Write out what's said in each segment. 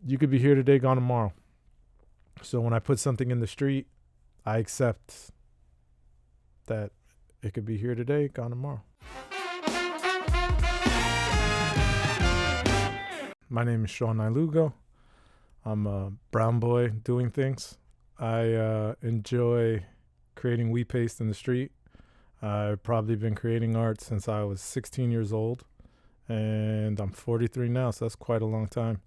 you could be here today, gone tomorrow. So when I put something in the street, I accept that it could be here today, gone tomorrow. My name is Sean Lugo. I'm a brown boy doing things. I enjoy creating Wheatpaste in the street. I've probably been creating art since I was 16 years old, and I'm 43 now, so that's quite a long time.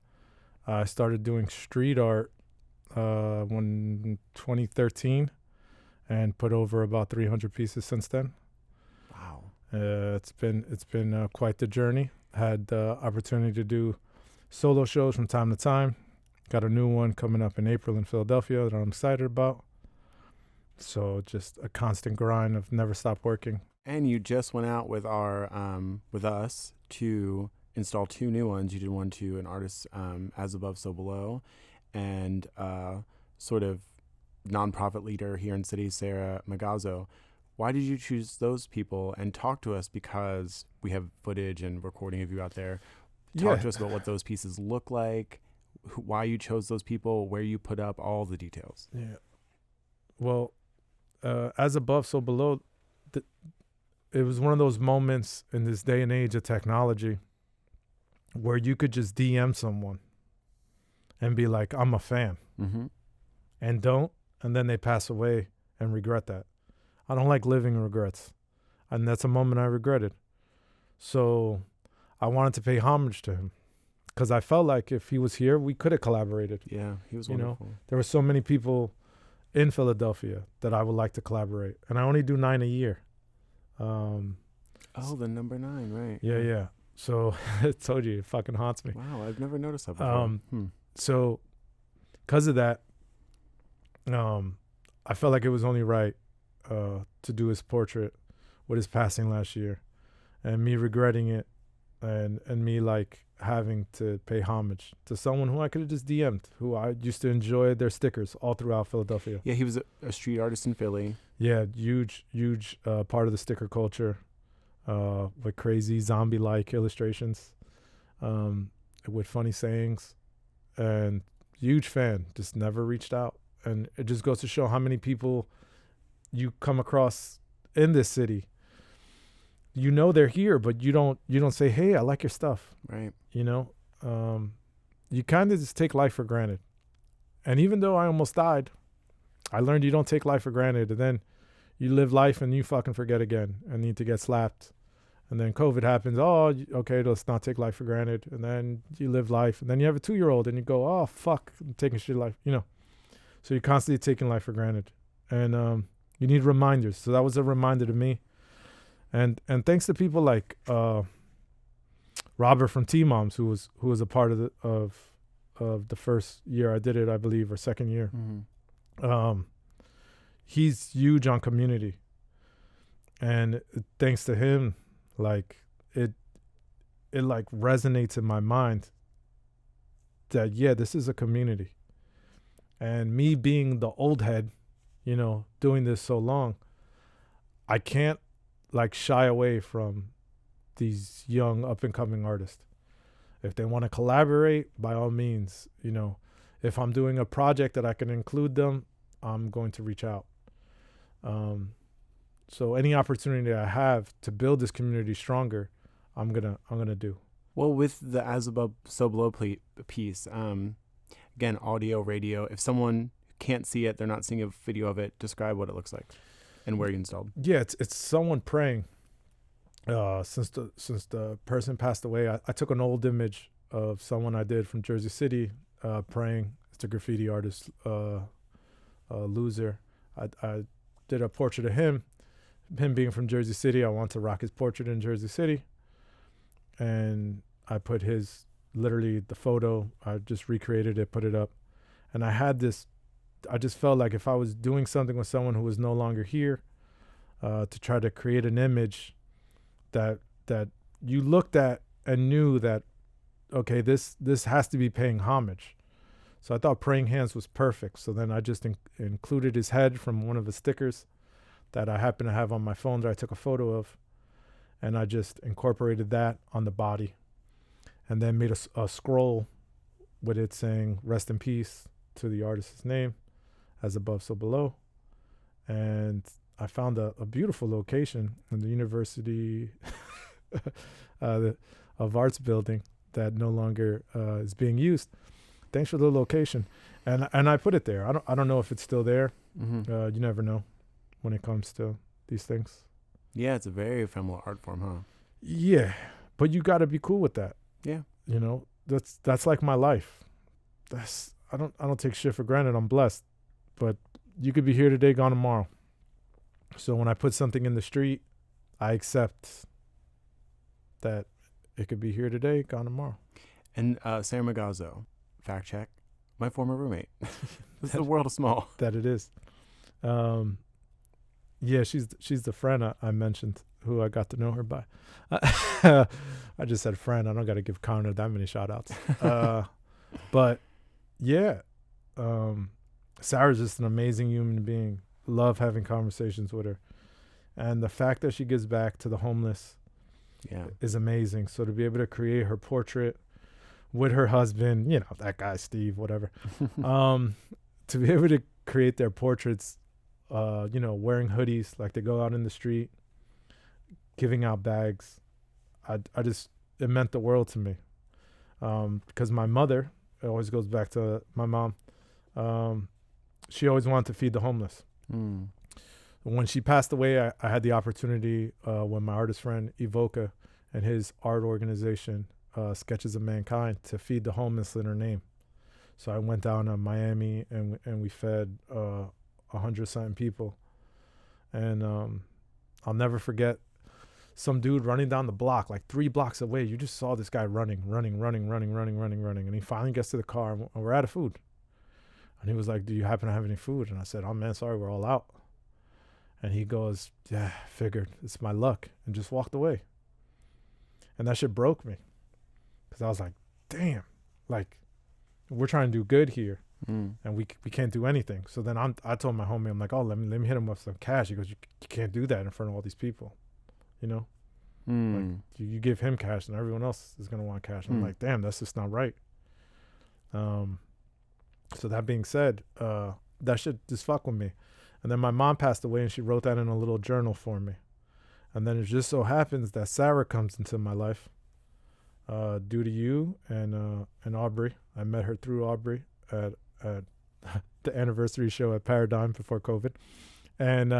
I started doing street art in 2013 and put over about 300 pieces since then. Wow. It's been quite the journey. Had the opportunity to do solo shows from time to time. Got a new one coming up in April in Philadelphia that I'm excited about. So just a constant grind of never stop working. And you just went out with with us to install 2 new ones. You did one to an artist, As Above, So Below, and sort of nonprofit leader here in city, Sarah Magazzo. Why did you choose those people? And talk to us, because we have footage and recording of you out there. Talk to us about what those pieces look like, why you chose those people, where you put up, all the details. Yeah. Well, As Above, So Below, it was one of those moments in this day and age of technology where you could just DM someone and be like, I'm a fan. Mm-hmm. And don't. And then they pass away and regret that. I don't like living regrets. And that's a moment I regretted. So I wanted to pay homage to him, because I felt like if he was here, we could have collaborated. Yeah, he was wonderful. There were so many people in Philadelphia that I would like to collaborate. And I only do 9 a year. The number 9, right. Yeah. So I told you, it fucking haunts me. Wow, I've never noticed that before. So because of that, I felt like it was only right to do his portrait with his passing last year, and me regretting it, and me like having to pay homage to someone who I could have just DM'd, who I used to enjoy their stickers all throughout Philadelphia. Yeah, he was a street artist in Philly. Yeah, huge part of the sticker culture, with crazy zombie-like illustrations, with funny sayings, and huge fan. Just never reached out, and it just goes to show how many people you come across in this city. You know they're here, but you don't say, hey, I like your stuff. Right. You kind of just take life for granted. And even though I almost died, I learned you don't take life for granted. And then you live life and you fucking forget again and need to get slapped. And then COVID happens. Oh, okay, let's not take life for granted. And then you live life. And then you have a 2-year-old and you go, oh, fuck, I'm taking shit life, So you're constantly taking life for granted. And you need reminders. So that was a reminder to me. And thanks to people like Robert from T-Moms, who was a part of the first year I did it, I believe, or second year. Mm-hmm. He's huge on community, and thanks to him, like it like resonates in my mind that this is a community. And me being the old head, doing this so long, I can't like shy away from these young up and coming artists. If they want to collaborate, by all means, if I'm doing a project that I can include them, I'm going to reach out. So any opportunity I have to build this community stronger, I'm gonna do. Well, with the As Above, So Below piece, again, audio, radio. If someone can't see it, they're not seeing a video of it, describe what it looks like and where you installed. Yeah, it's someone praying. Since the person passed away, I took an old image of someone I did from Jersey City praying. It's a graffiti artist, Loser. I did a portrait of him. Him being from Jersey City, I want to rock his portrait in Jersey City. And I put literally the photo, I just recreated it, put it up. And I just felt like if I was doing something with someone who was no longer here, to try to create an image that you looked at and knew that, okay, this has to be paying homage. So I thought Praying Hands was perfect. So then I just included his head from one of his stickers that I happen to have on my phone that I took a photo of. And I just incorporated that on the body. And then made a scroll with it saying "Rest in Peace" to the artist's name, as above, so below. And I found a beautiful location in the University of Arts building that no longer is being used. Thanks for the location, and I put it there. I don't know if it's still there. Mm-hmm. You never know when it comes to these things. Yeah, it's a very ephemeral art form, huh? Yeah, but you got to be cool with that. Yeah. You know, that's like my life. I don't take shit for granted. I'm blessed, but you could be here today, gone tomorrow. So when I put something in the street, I accept that it could be here today, gone tomorrow. And Sarah Magazzo, fact check, my former roommate. The world is small. That it is. Yeah, she's the friend I mentioned who I got to know her by. I just said friend. I don't got to give Connor that many shout outs. But yeah, Sarah's just an amazing human being. Love having conversations with her. And the fact that she gives back to the homeless is amazing. So to be able to create her portrait with her husband, you know, that guy, Steve, whatever, to be able to create their portraits, you know, wearing hoodies, like they go out in the street, giving out bags. I just, it meant the world to me. Because my mother, it always goes back to my mom. She always wanted to feed the homeless. Mm. When she passed away, I had the opportunity when my artist friend Evoca and his art organization, Sketches of Mankind, to feed the homeless in her name. So I went down to Miami and we fed 100-something people. And I'll never forget some dude running down the block, like 3 blocks away. You just saw this guy running. And he finally gets to the car and we're out of food. And he was like, do you happen to have any food? And I said, oh man, sorry, we're all out. And he goes, yeah, figured, it's my luck, and just walked away. And that shit broke me. Because I was like, damn, like, we're trying to do good here. And we can't do anything. So then I told my homie, I'm like, oh, let me hit him with some cash. He goes, you can't do that in front of all these people, you know? Like, you give him cash and everyone else is going to want cash. I'm like, damn, that's just not right. So that being said, that shit just fuck with me. And then my mom passed away and she wrote that in a little journal for me. And then it just so happens that Sarah comes into my life due to you and Aubrey. I met her through Aubrey at the anniversary show at Paradigm before COVID. And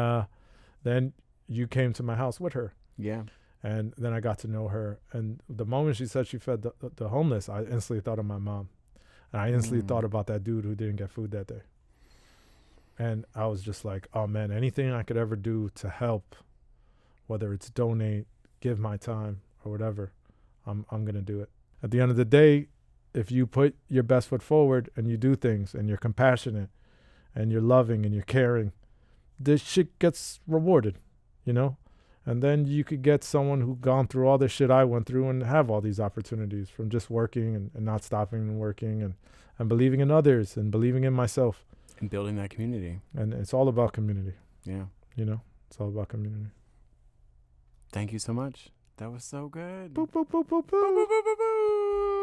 then you came to my house with her. Yeah. And then I got to know her. And the moment she said she fed the homeless, I instantly thought of my mom. And I instantly thought about that dude who didn't get food that day. And I was just like, oh man, anything I could ever do to help, whether it's donate, give my time or whatever, I'm going to do it. At the end of the day, if you put your best foot forward and you do things and you're compassionate and you're loving and you're caring, this shit gets rewarded, you know? And then you could get someone who gone through all this shit I went through and have all these opportunities from just working and not stopping and working and believing in others and believing in myself. And building that community. And it's all about community. Yeah. You know, it's all about community. Thank you so much. That was so good. Boop, boop, boop, boop, boop. Boo, boo, boo, boo, boo.